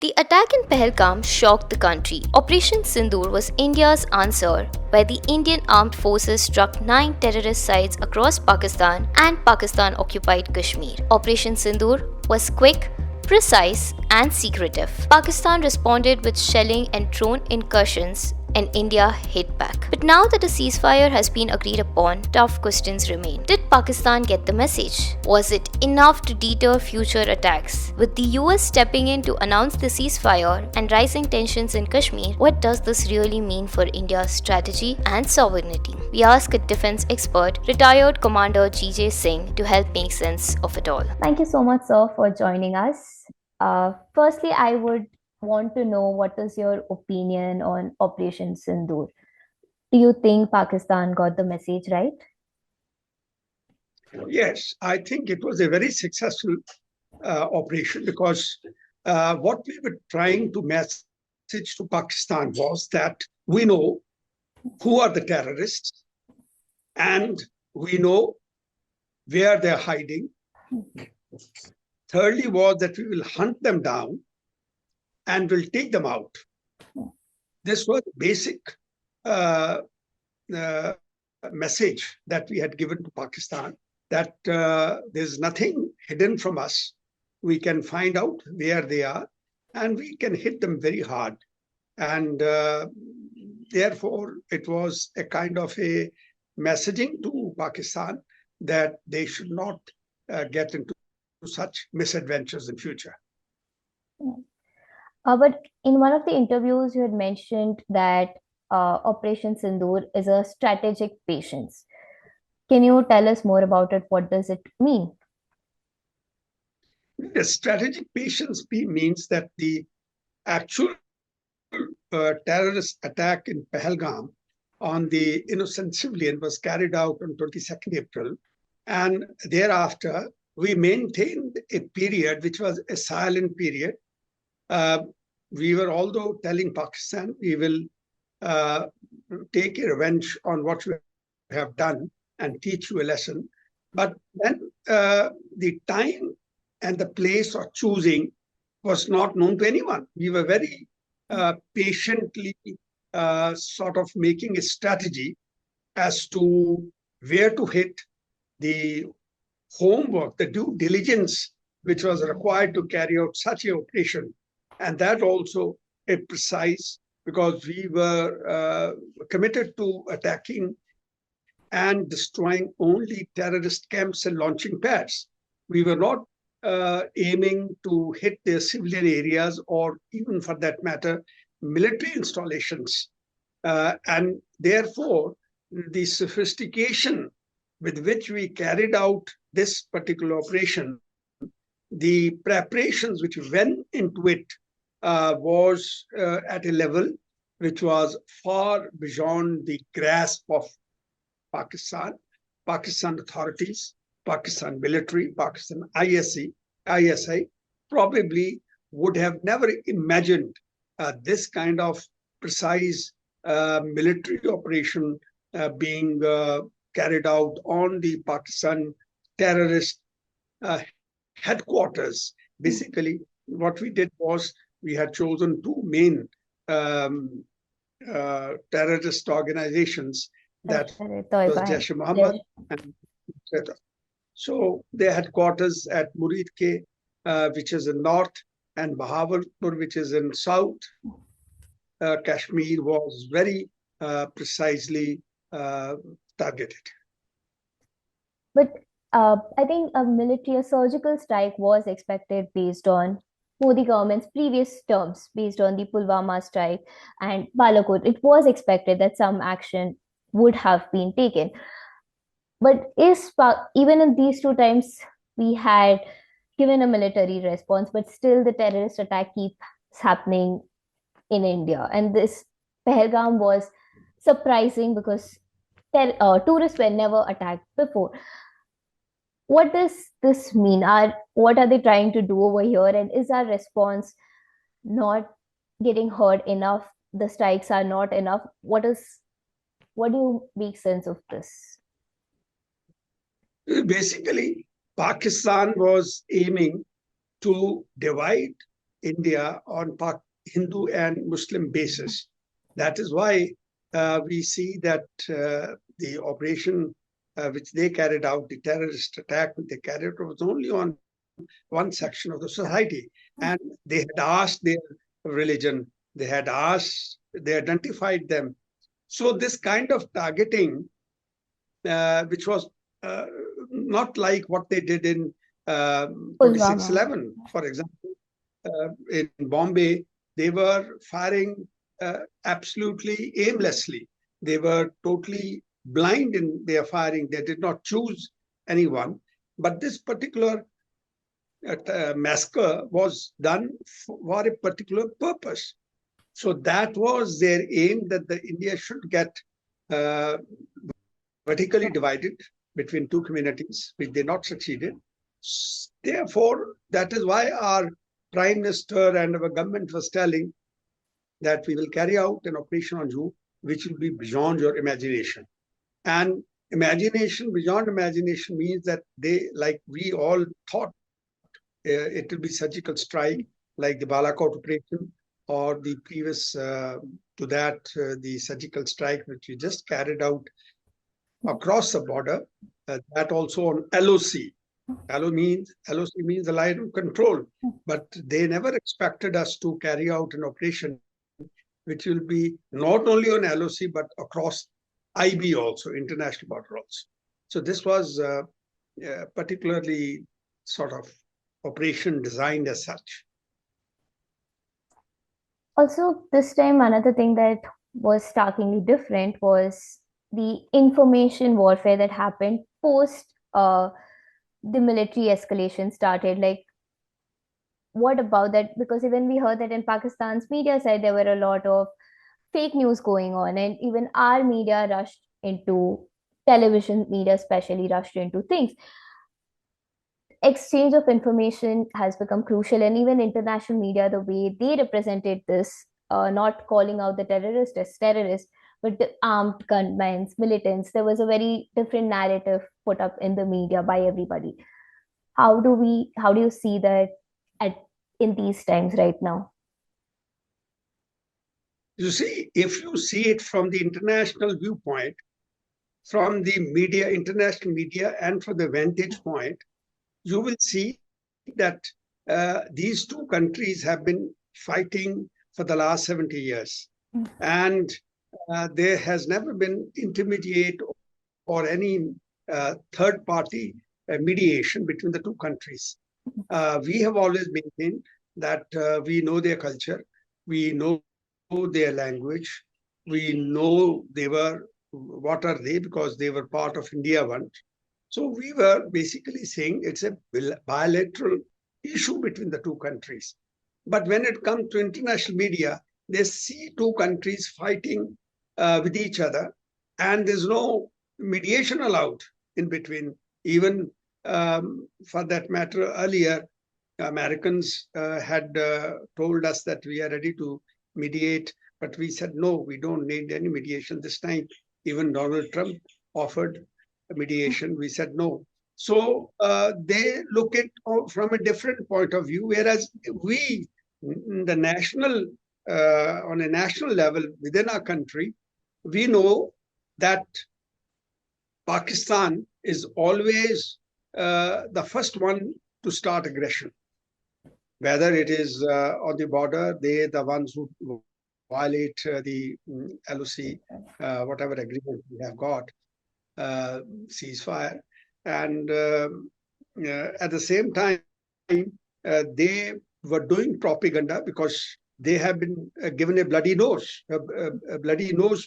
The attack in Pahalgam shocked the country. Operation Sindoor was India's answer, where the Indian armed forces struck 9 terrorist sites across Pakistan and Pakistan occupied Kashmir. Operation Sindoor was quick, precise, and secretive. Pakistan responded with shelling and drone incursions, and India hit back. But now that a ceasefire has been agreed upon, tough questions remain. Did Pakistan get the message? Was it enough to deter future attacks? With the US stepping in to announce the ceasefire and rising tensions in Kashmir, what does this really mean for India's strategy and sovereignty? We ask a defense expert, retired Commander GJ Singh, to help make sense of it all. Thank you so much, sir, for joining us. Firstly, I would want to know what is your opinion on Operation Sindoor. Do you think Pakistan got the message right? Yes, I think it was a very successful operation because what we were trying to message to Pakistan was that we know who are the terrorists and we know where they're hiding. Thirdly was that we will hunt them down and will take them out. This was basic message that we had given to Pakistan, that there's nothing hidden from us. We can find out where they are and we can hit them very hard. And therefore, it was a kind of a messaging to Pakistan that they should not get into such misadventures in future. But in one of the interviews, you had mentioned that Operation Sindoor is a strategic patience. Can you tell us more about it? What does it mean? The strategic patience means that the actual terrorist attack in Pahalgam on the innocent civilian was carried out on 22nd April. And thereafter, we maintained a period which was a silent period. We were although telling Pakistan we will take a revenge on what we have done and teach you a lesson. But then the time and the place of choosing was not known to anyone. We were very patiently sort of making a strategy as to where to hit, the homework, the due diligence which was required to carry out such an operation. And that also a precise, because we were committed to attacking and destroying only terrorist camps and launching pads. We were not aiming to hit their civilian areas or even for that matter, military installations. And therefore, the sophistication with which we carried out this particular operation, the preparations which went into it was at a level which was far beyond the grasp of Pakistan authorities, Pakistan military, Pakistan ISI probably would have never imagined this kind of precise military operation being carried out on the Pakistan terrorist headquarters. Basically, what we did was we had chosen two main terrorist organizations, that was Jaish-e-Mohammed and Qaeda. So their headquarters at Murid which is in north, and Bahawalpur, which is in south. Kashmir was very precisely targeted. But I think a surgical strike was expected based on Modi government's previous terms, based on the Pulwama strike and Balakot. It was expected that some action would have been taken. But even in these two times, we had given a military response, but still the terrorist attack keeps happening in India. And this Pahalgam was surprising because tourists were never attacked before. What does this mean? What are they trying to do over here? And is our response not getting heard enough? The strikes are not enough. What do you make sense of this? Basically, Pakistan was aiming to divide India on Hindu and Muslim basis. That is why we see that the operation which they carried out, the terrorist attack they carried out, was only on one section of the society. And they had asked their religion, they identified them. So this kind of targeting, which was not like what they did in 26/11, for example, in Bombay, they were firing absolutely aimlessly. They were totally blind in their firing. They did not choose anyone. But this particular massacre was done for a particular purpose. So that was their aim, that India should get vertically divided between two communities, which they not succeeded. Therefore, that is why our Prime Minister and our government was telling that we will carry out an operation on you, which will be beyond your imagination. And beyond imagination means that like we all thought, it will be surgical strike, like the Balakot operation, or the previous to that, the surgical strike which we just carried out across the border, that also on LOC. LOC means the line of control, but they never expected us to carry out an operation which will be not only on LOC but across IB also, international border also. So this was particularly sort of operation designed as such. Also, this time, another thing that was starkly different was the information warfare that happened post the military escalation started. Like, what about that? Because even we heard that in Pakistan's media side, there were a lot of fake news going on, and even our media rushed into television media, especially rushed into things. Exchange of information has become crucial, and even international media, the way they represented this, not calling out the terrorists as terrorists, but the armed gunmen, militants, there was a very different narrative put up in the media by everybody. How do you see that in these times right now? You see, if you see it from the international viewpoint, from the media, international media, and from the vantage point, you will see that these two countries have been fighting for the last 70 years. And there has never been intermediate or any third party mediation between the two countries. We have always maintained that we know their culture, we know their language, we know what are they, because they were part of India once. So we were basically saying it's a bilateral issue between the two countries. But when it comes to international media, they see two countries fighting with each other, and there's no mediation allowed in between. Even for that matter, earlier, Americans had told us that we are ready to mediate, but we said, no, we don't need any mediation this time. Even Donald Trump offered mediation, we said no. So they look at from a different point of view, whereas we, on a national level within our country, we know that Pakistan is always the first one to start aggression. Whether it is on the border, they're the ones who violate the LOC, whatever agreement we have got, ceasefire. And at the same time, they were doing propaganda because they have been given a bloody nose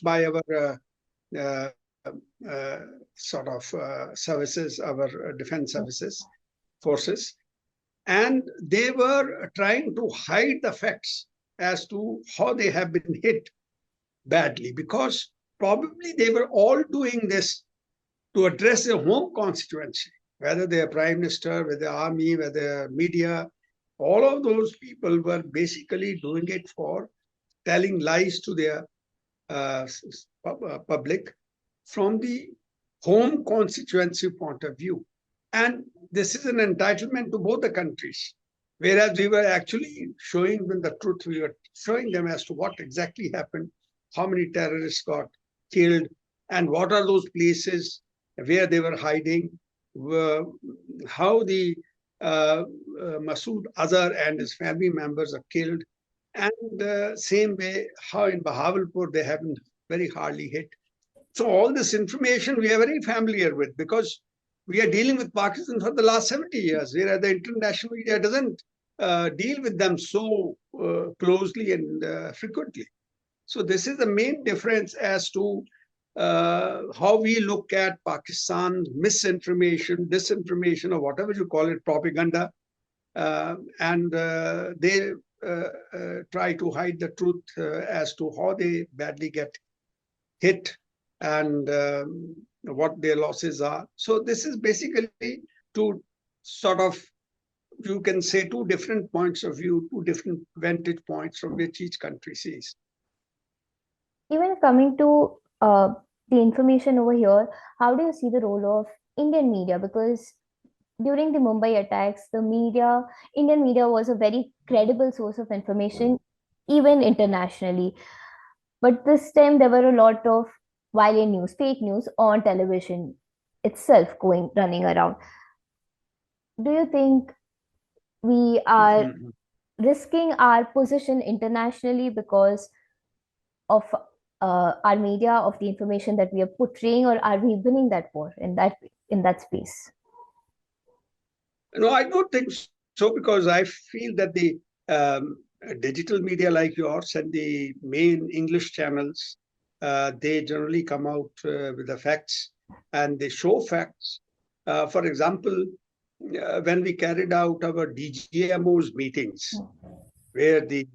by our sort of services, our defense services, forces. And they were trying to hide the facts as to how they have been hit badly, because probably they were all doing this to address their home constituency, whether they're prime minister, whether army, whether media. All of those people were basically doing it for telling lies to their public from the home constituency point of view. And this is an entitlement to both the countries. Whereas we were actually showing them the truth. We were showing them as to what exactly happened, how many terrorists got killed, and what are those places where they were hiding, how the Masood Azhar and his family members are killed, and same way how in Bahawalpur they have been very hardly hit. So all this information we are very familiar with because we are dealing with Pakistan for the last 70 years, whereas the international media doesn't deal with them so closely and frequently. So this is the main difference as to how we look at Pakistan's misinformation, disinformation, or whatever you call it, propaganda, and they try to hide the truth as to how they badly get hit and what their losses are. So this is basically two sort of, you can say, two different points of view, two different vantage points from which each country sees. Even coming to the information over here, how do you see the role of Indian media? Because during the Mumbai attacks, Indian media was a very credible source of information, even internationally. But this time there were a lot of violent news, fake news on television itself running around. Do you think we are risking our position internationally because of our media, of the information that we are portraying, or are we winning that war in that space? No, I don't think so, because I feel that the digital media like yours and the main English channels, they generally come out with the facts and they show facts. For example, when we carried out our DGMO's meetings, where the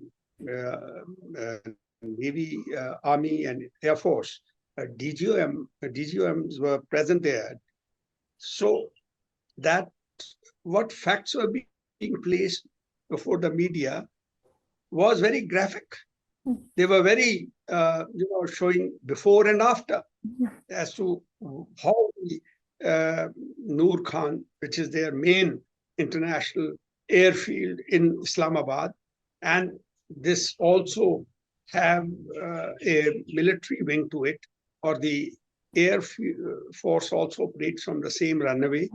Navy, Army, and Air Force DGMs were present there. So that what facts were being placed before the media was very graphic. They were very, showing before and after as to how Noor Khan, which is their main international airfield in Islamabad, and this also have a military wing to it, or the air force also operates from the same runway.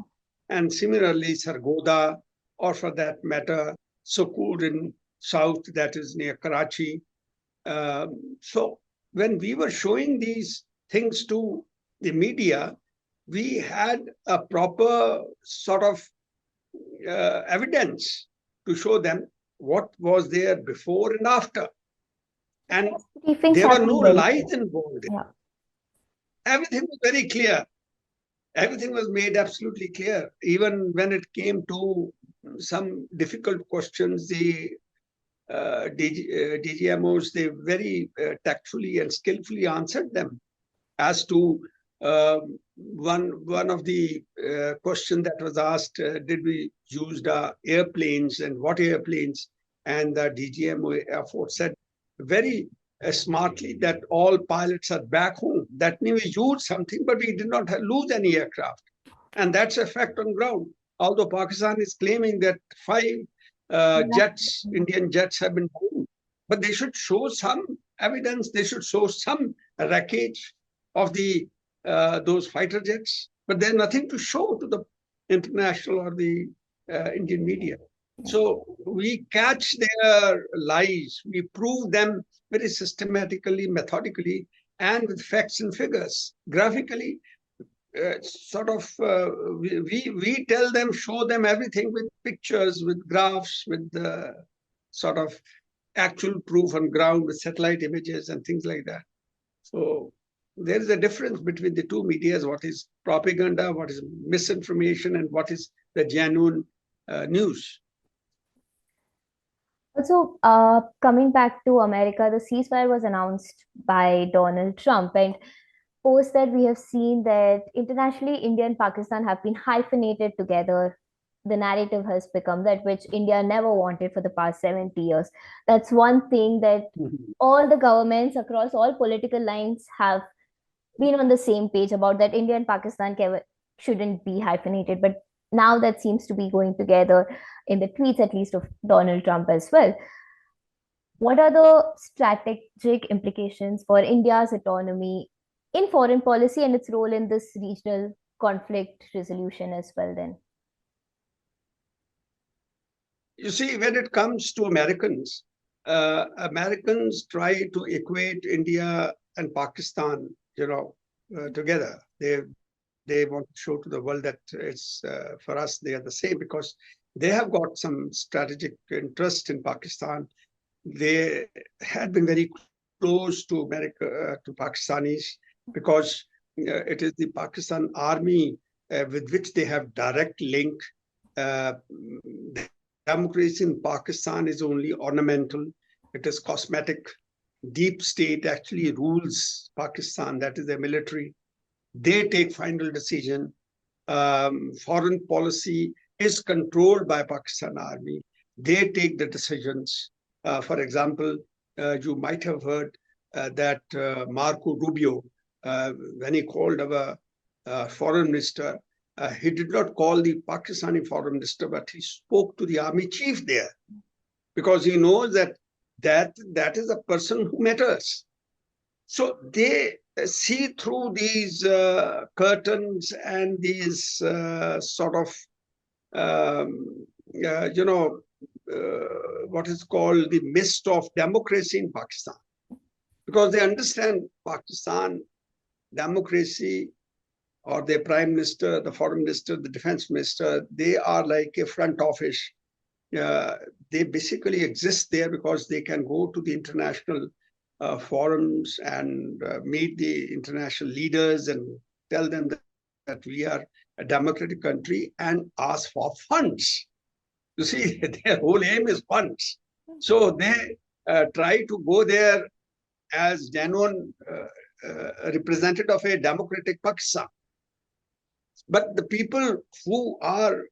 And similarly, Sargodha, or for that matter, Sukur in south, that is near Karachi. So when we were showing these things to the media, we had a proper sort of evidence to show them what was there before and after. And there were no lies involved. Yeah. Everything was very clear. Everything was made absolutely clear. Even when it came to some difficult questions, the DGMOs, they very tactfully and skillfully answered them. As to one of the question that was asked, did we use the airplanes and what airplanes? And the DGMO Air Force said very smartly that all pilots are back home. That means we used something, but we did not lose any aircraft. And that's a fact on ground. Although Pakistan is claiming that 5 Indian jets have been down, but they should show some evidence. They should show some wreckage of those fighter jets. But there's nothing to show to the international or the Indian media. So we catch their lies. We prove them very systematically, methodically, and with facts and figures. Graphically, we tell them, show them everything with pictures, with graphs, with sort of actual proof on ground with satellite images and things like that. So there is a difference between the two medias, what is propaganda, what is misinformation, and what is the genuine news. Also, coming back to America, the ceasefire was announced by Donald Trump, and post that we have seen that internationally India and Pakistan have been hyphenated together. The narrative has become that which India never wanted for the past 70 years. That's one thing that all the governments across all political lines have been on the same page about, that India and Pakistan shouldn't be hyphenated. But now that seems to be going together in the tweets, at least of Donald Trump as well. What are the strategic implications for India's autonomy in foreign policy and its role in this regional conflict resolution as well, then? You see, when it comes to Americans, Americans try to equate India and Pakistan, together. They want to show to the world that it's for us they are the same, because they have got some strategic interest in Pakistan. They had been very close to America, to Pakistanis, because it is the Pakistan army with which they have direct link. Democracy in Pakistan is only ornamental. It is cosmetic. Deep state actually rules Pakistan. That is the military. They take final decision. Foreign policy is controlled by Pakistan army. They take the decisions. For example, you might have heard that Marco Rubio, when he called our foreign minister, he did not call the Pakistani foreign minister, but he spoke to the army chief there, because he knows that is a person who matters. So they see through these curtains and these sort of, what is called the mist of democracy in Pakistan, because they understand Pakistan democracy, or their prime minister, the foreign minister, the defense minister, they are like a front office. They basically exist there because they can go to the international forums and meet the international leaders and tell them that we are a democratic country and ask for funds. You see, their whole aim is funds. So they try to go there as genuine representative of a democratic Pakistan. But the people who are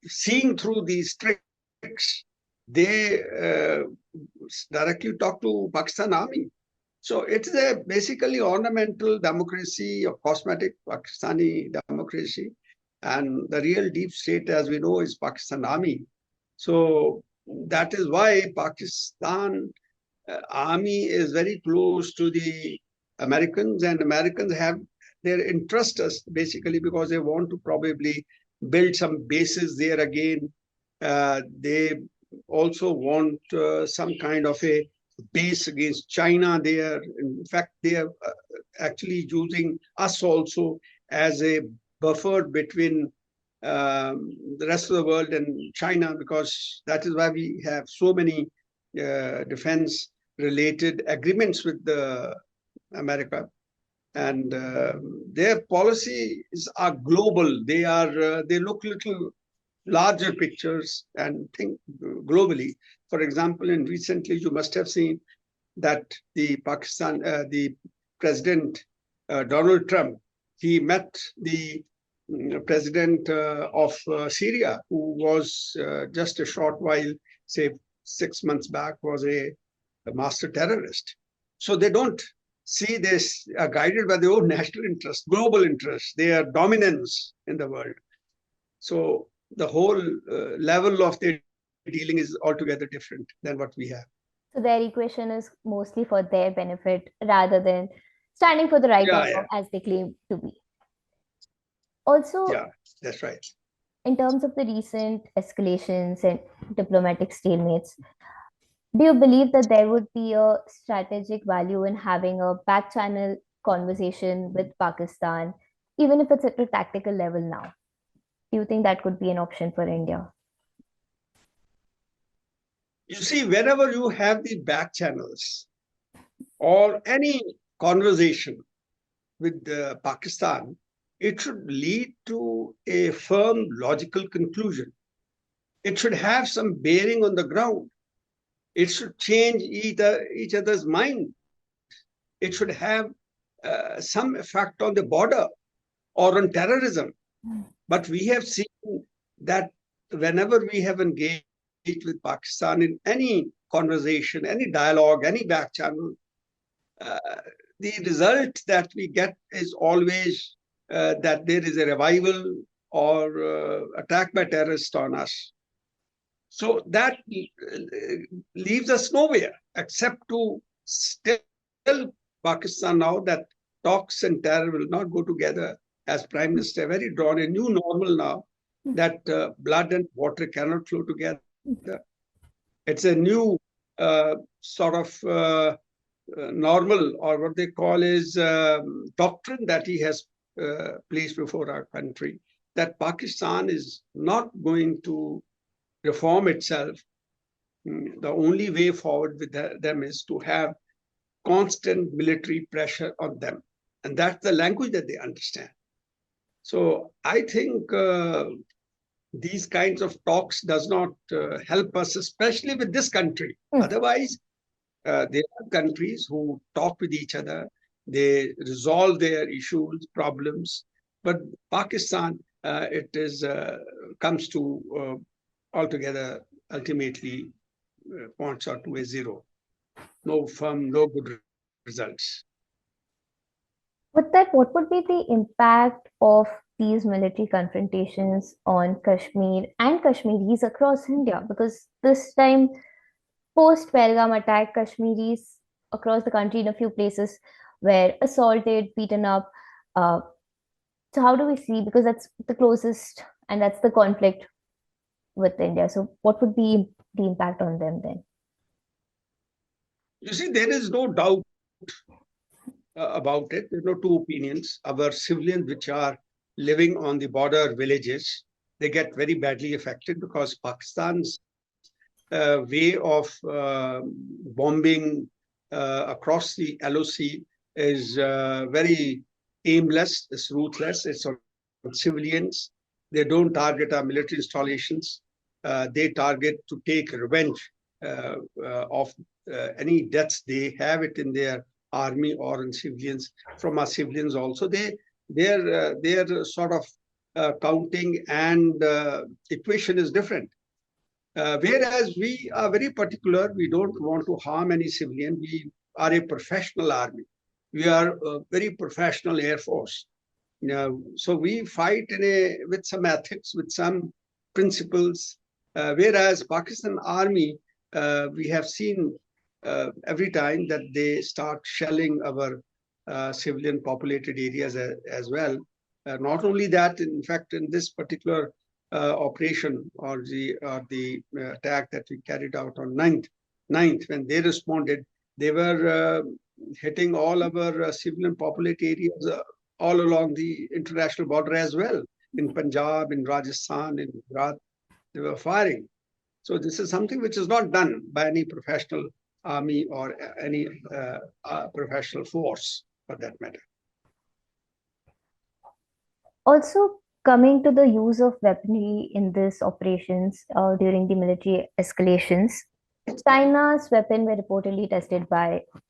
seeing through these tricks, they directly talk to Pakistan army. So it's a basically ornamental democracy, a cosmetic Pakistani democracy. And the real deep state, as we know, is Pakistan army. So that is why Pakistan army is very close to the Americans, and Americans have their interest basically because they want to probably build some bases there again. They also want some kind of a base against China there. In fact, they are actually using us also as a buffer between the rest of the world and China, because that is why we have so many defense-related agreements with America. And their policies are global. They look little larger pictures and think globally. For example, recently you must have seen that the President Donald Trump, he met the president of Syria, who was just a short while, say 6 months back, was a master terrorist. So they don't see this guided by their own national interest, global interest, their dominance in the world. So the whole level of their dealing is altogether different than what we have. So their equation is mostly for their benefit rather than standing for the right of wrong, as they claim to be. Also, yeah, that's right. In terms of the recent escalations and diplomatic stalemates, do you believe that there would be a strategic value in having a back channel conversation with Pakistan, even if it's at a tactical level now? Do you think that could be an option for India? You see, whenever you have the back channels or any conversation with Pakistan, it should lead to a firm logical conclusion. It should have some bearing on the ground. It should change each other's mind. It should have some effect on the border or on terrorism. But we have seen that whenever we have engaged with Pakistan in any conversation, any dialogue, any back channel, the result that we get is always that there is a revival or attack by terrorists on us. So that leaves us nowhere except to tell Pakistan now that talks and terror will not go together. As Prime Minister, very drawn a new normal now that blood and water cannot flow together. It's a new sort of normal, or what they call is doctrine that he has placed before our country, that Pakistan is not going to reform itself. The only way forward with them is to have constant military pressure on them. And that's the language that they understand. So I think these kinds of talks does not help us, especially with this country. Otherwise, there are countries who talk with each other. They resolve their issues, problems. But Pakistan, it is comes to altogether ultimately points out to a zero. No firm, no good results. With that, what would be the impact of these military confrontations on Kashmir and Kashmiris across India? Because this time, post Pahalgam attack, Kashmiris across the country in a few places were assaulted, beaten up. So how do we see? Because that's the closest, and that's the conflict with India. So what would be the impact on them then? You see, there is no doubt about it. There are no two opinions. Our civilians, which are living on the border villages, they get very badly affected because Pakistan's way of bombing across the LOC is very aimless, it's ruthless, it's on civilians. They don't target our military installations. They target to take revenge of any deaths they have it in their army or in civilians, from our civilians also. Their sort of counting and equation is different. Whereas we are very particular, we don't want to harm any civilian. We are a professional army. We are a very professional Air Force. So we fight with some ethics, with some principles. Whereas Pakistan Army, we have seen every time that they start shelling our civilian populated areas as well. Not only that, in fact, in this particular operation or the attack that we carried out on 9th, when they responded, they were hitting all our civilian populated areas all along the international border as well. In Punjab, in Rajasthan, in Gujarat, they were firing. So this is something which is not done by any professional army or any professional force for that matter. Also, coming to the use of weaponry in these operations during the military escalations, China's weapon were reportedly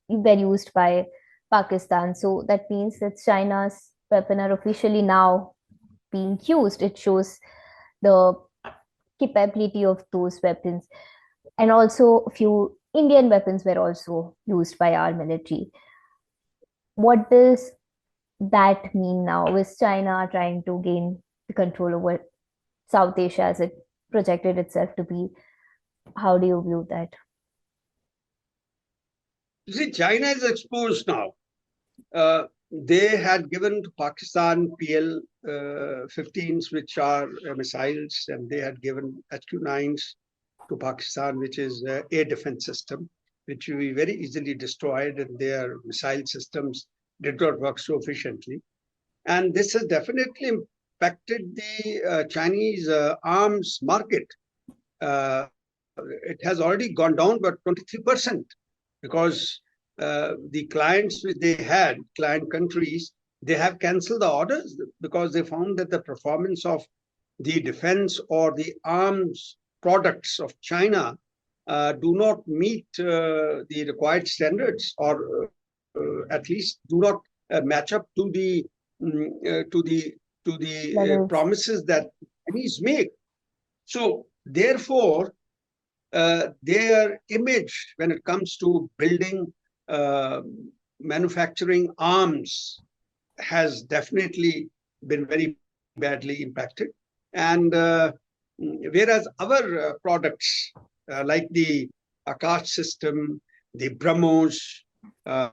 were used by Pakistan. So that means that China's weapon are officially now being used. It shows the capability of those weapons. And also a few Indian weapons were also used by our military. What does that mean now? Is China trying to gain the control over South Asia as it projected itself to be? How do you view that? You see, China is exposed now. They had given to Pakistan PL-15s, which are missiles, and they had given HQ-9s to Pakistan, which is air defense system, which we very easily destroyed, and their missile systems did not work so efficiently. And this has definitely impacted the Chinese arms market. It has already gone down by 23% because the clients which they had, client countries, they have canceled the orders because they found that the performance of the defense or the arms products of China do not meet the required standards, or at least do not match up to the promises that Chinese make. So therefore, their image when it comes to building, manufacturing arms has definitely been very badly impacted. And whereas our products, like the Akash system, the BrahMos, uh,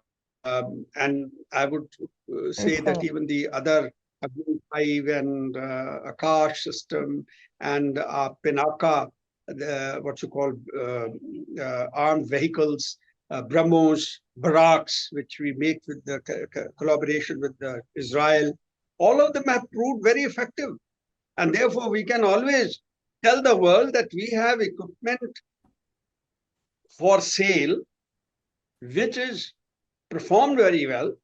and I would say that even the other Agni 5 and Akash system and Pinaka, what you call armed vehicles, BrahMos, Barracks, which we make with the collaboration with Israel, all of them have proved very effective. And therefore, we can always tell the world that we have equipment for sale, which is performed very well.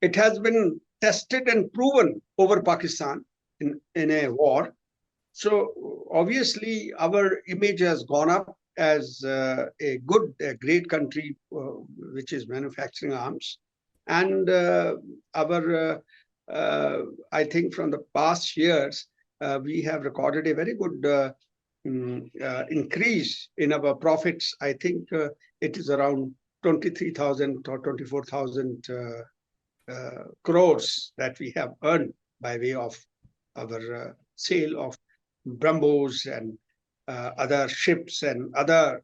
It has been tested and proven over Pakistan in a war. So obviously, our image has gone up as a great country which is manufacturing arms. And I think from the past years, we have recorded a very good increase in our profits. I think it is around 23,000 or 24,000 crores that we have earned by way of our sale of BrahMos and other ships and other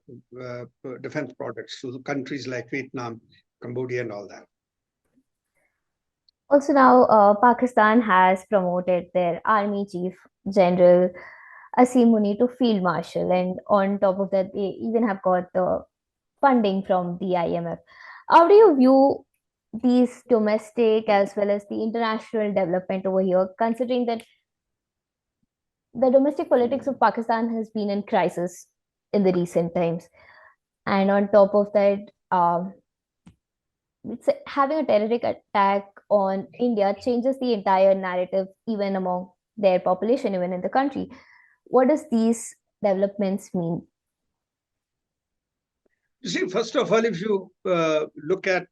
defense products to countries like Vietnam, Cambodia, and all that. Also now, Pakistan has promoted their army chief, General Asim Munir, to field marshal, and on top of that, they even have got the funding from the IMF. How do you view these domestic as well as the international development over here, considering that the domestic politics of Pakistan has been in crisis in the recent times, and on top of that, having a terrorist attack on India changes the entire narrative, even among their population, even in the country. What does these developments mean? You see, first of all, if you look at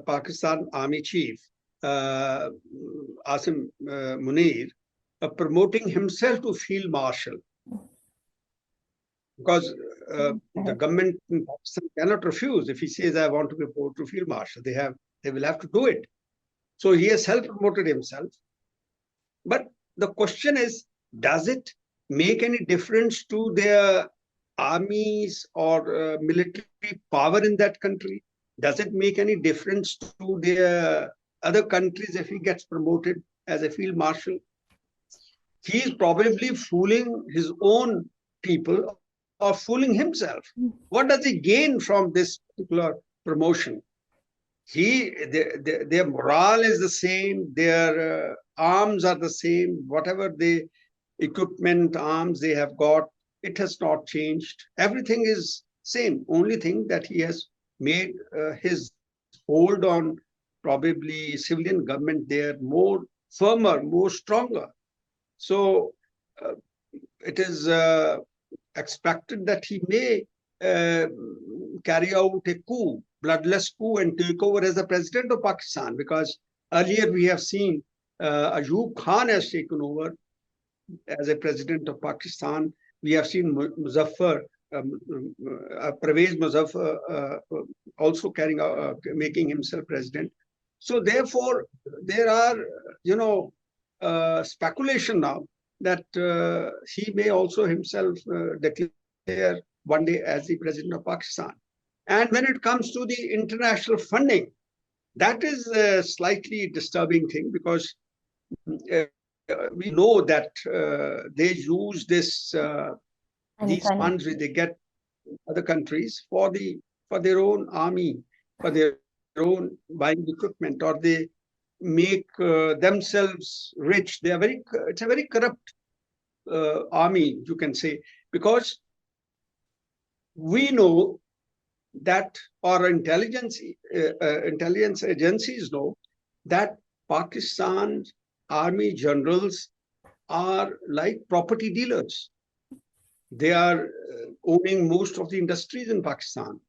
Pakistan Army Chief Asim Munir promoting himself to Field Marshal, because the government in Pakistan cannot refuse. If he says, I want to be promoted to Field Marshal, they will have to do it. So he has self-promoted himself. But the question is, does it make any difference to their armies or military power in that country? Does it make any difference to their other countries if he gets promoted as a field marshal? He is probably fooling his own people or fooling himself. What does he gain from this particular promotion? Their morale is the same, their arms are the same, whatever the equipment, arms they have got, it has not changed. Everything is same. Only thing that he has made his hold on probably civilian government there more firmer, more stronger. So it is expected that he may carry out a coup, bloodless coup, and take over as the president of Pakistan, because earlier we have seen Ayub Khan has taken over as a president of Pakistan. We have seen Muzaffar, Pervez Muzaffar also making himself president. So therefore, there are, speculation now that he may also himself declare one day as the president of Pakistan. And when it comes to the international funding, that is a slightly disturbing thing, because we know that they use these funds which they get other countries for their own army, for their own buying equipment, or they make themselves rich. It's a very corrupt army, you can say, because we know that our intelligence agencies know that Pakistan's army generals are like property dealers. They are owning most of the industries in Pakistan.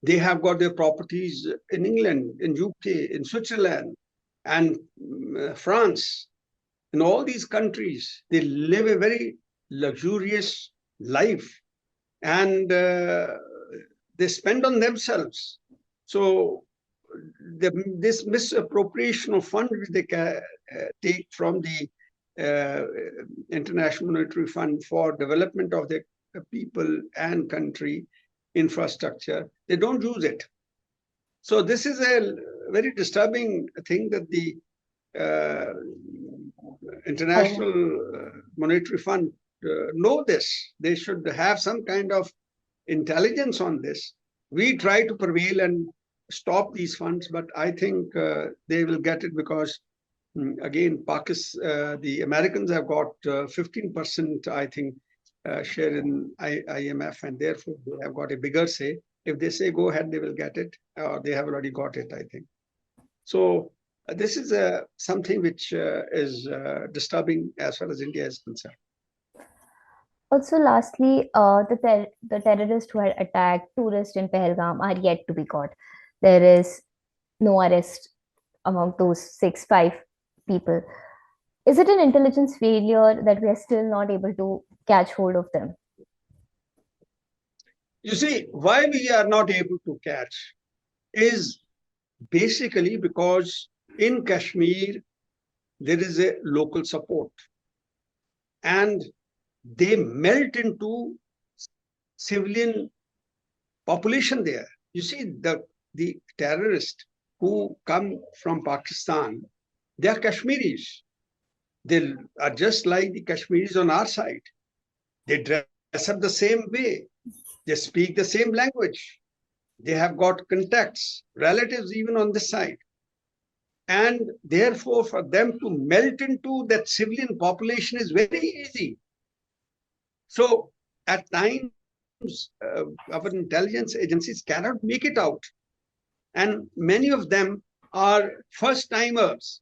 They have got their properties in England, in UK, in Switzerland, and France. In all these countries, they live a very luxurious life, and they spend on themselves. So this misappropriation of funds which they take from the International Monetary Fund for development of the people and country infrastructure, they don't use it. So this is a very disturbing thing that the International Monetary Fund know this. They should have some kind of intelligence on this. We try to prevail and stop these funds, but I think they will get it because, again, the Americans have got 15%, I think, share in IMF, and therefore they have got a bigger say. If they say go ahead, they will get it, or they have already got it, I think. So this is something which is disturbing as far as India is concerned. Also, lastly, the terrorists who had attacked tourists in Pahalgam are yet to be caught. There is no arrest among those 5 people. Is it an intelligence failure that we are still not able to catch hold of them? You see, why we are not able to catch is basically because in Kashmir, there is a local support. And they melt into civilian population there. You see, the terrorists who come from Pakistan, they are Kashmiris. They are just like the Kashmiris on our side. They dress up the same way. They speak the same language. They have got contacts, relatives even on this side. And therefore, for them to melt into that civilian population is very easy. So at times, our intelligence agencies cannot make it out. And many of them are first-timers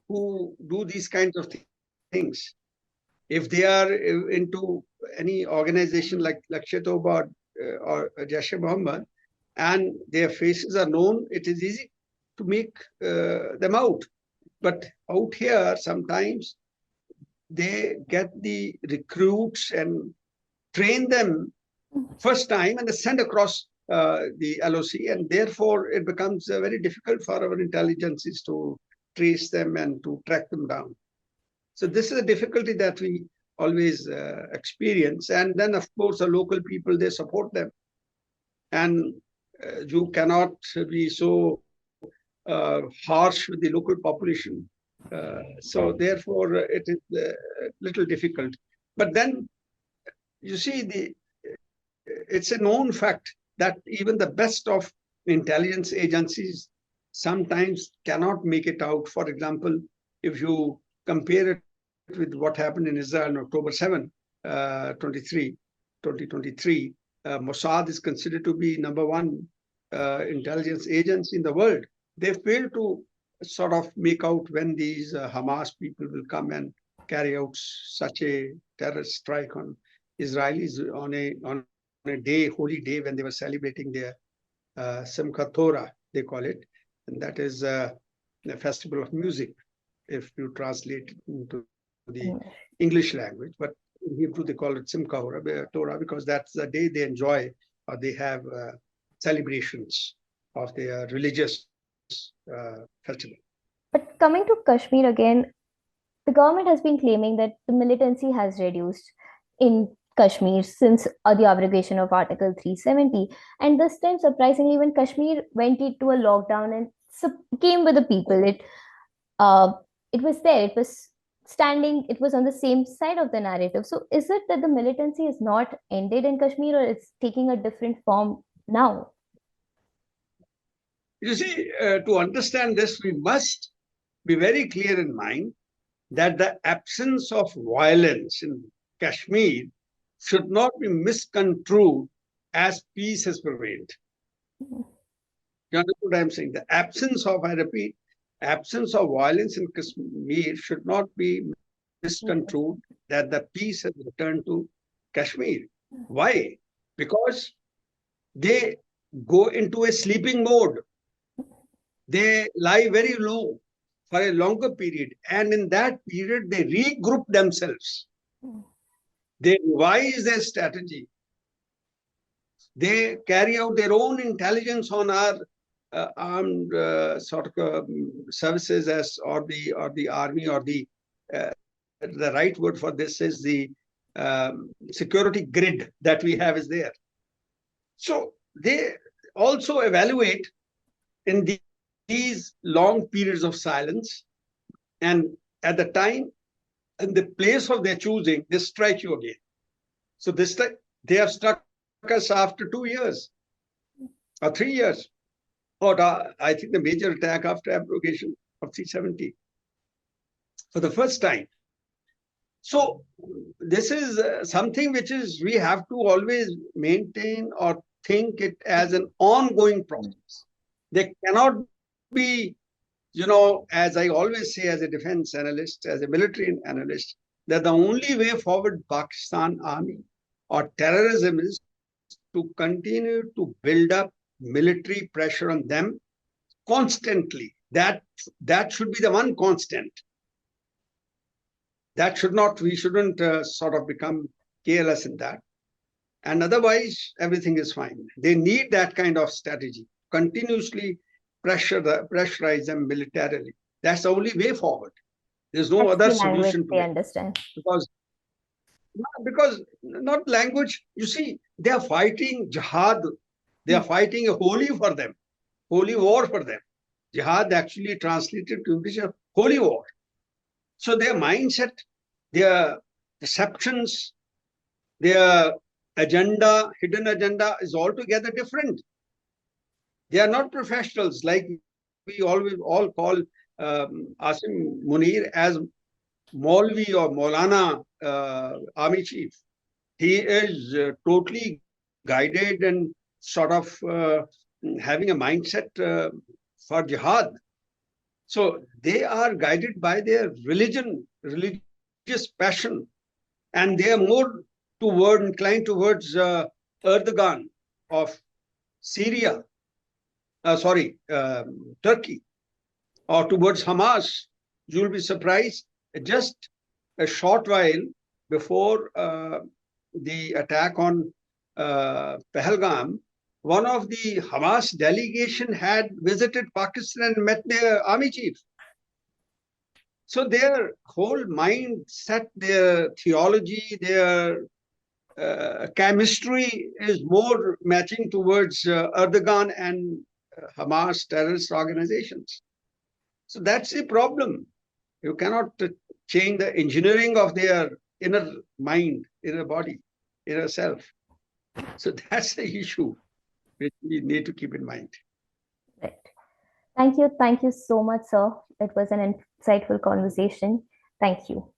who do these kinds of things. If they are into any organization like Lakshya-Toba or Jaish-e-Mohammed, and their faces are known, it is easy to make them out. But out here, sometimes they get the recruits and train them first time and they send across the LOC, and therefore it becomes very difficult for our intelligences to trace them and to track them down. So this is a difficulty that we always experience. And then, of course, the local people, they support them. And you cannot be so harsh with the local population. So therefore, it is a little difficult. But then, you see, it's a known fact that even the best of intelligence agencies sometimes cannot make it out. For example, if you compare it with what happened in Israel on October 7, 2023, Mossad is considered to be number one intelligence agency in the world. They failed to sort of make out when these Hamas people will come and carry out such a terrorist strike on Israelis on a day, holy day, when they were celebrating their Simchat Torah, they call it, and that is a festival of music, if you translate it into the English language. But in Hebrew, they call it Simchat Torah because that's the day they enjoy, or they have celebrations of their religious festival. But coming to Kashmir again, the government has been claiming that the militancy has reduced in Kashmir since the abrogation of Article 370. And this time, surprisingly, when Kashmir went into a lockdown and came with the people, it was there, it was standing, it was on the same side of the narrative. So is it that the militancy is not ended in Kashmir, or it's taking a different form now? You see, to understand this, we must be very clear in mind that the absence of violence in Kashmir should not be misconstrued as peace has prevailed. You understand what I'm saying? The absence of, I repeat, absence of violence in Kashmir should not be misconstrued that the peace has returned to Kashmir. Why? Because they go into a sleeping mode. They lie very low for a longer period. And in that period, they regroup themselves. They revise their strategy. They carry out their own intelligence on our armed services or the army or the the right word for this is the security grid that we have is there. So they also evaluate in these long periods of silence, and at the time and the place of their choosing, they strike you again. So this time they have struck us after 2 years or 3 years, or I think the major attack after abrogation of 370 for the first time. So this is something which is we have to always maintain or think it as an ongoing process. There cannot be, as I always say as a defense analyst, as a military analyst, that the only way forward Pakistan army or terrorism is to continue to build up military pressure on them constantly. That should be the one constant. That we shouldn't sort of become careless in that. And otherwise, everything is fine. They need that kind of strategy, continuously pressurize them militarily. That's the only way forward. There's no other solution to it. Understand. Because not language, you see, they are fighting jihad. They are fighting a holy war for them. Jihad actually translated to English, a holy war. So their mindset, their perceptions, their agenda, hidden agenda is altogether different. They are not professionals like we always all call Asim Munir as Maulvi or Maulana army chief. He is totally guided and sort of having a mindset for jihad. So they are guided by their religious passion, and they are more inclined towards Erdogan of Syria, Turkey, or towards Hamas. You'll be surprised. Just a short while before the attack on Pahalgam, one of the Hamas delegation had visited Pakistan and met their army chief. So their whole mindset, their theology, their chemistry is more matching towards Erdogan and Hamas terrorist organizations. So that's the problem. You cannot change the engineering of their inner mind, inner body, inner self. So that's the issue which we need to keep in mind. Right. Thank you so much, sir. It was an insightful conversation. Thank you.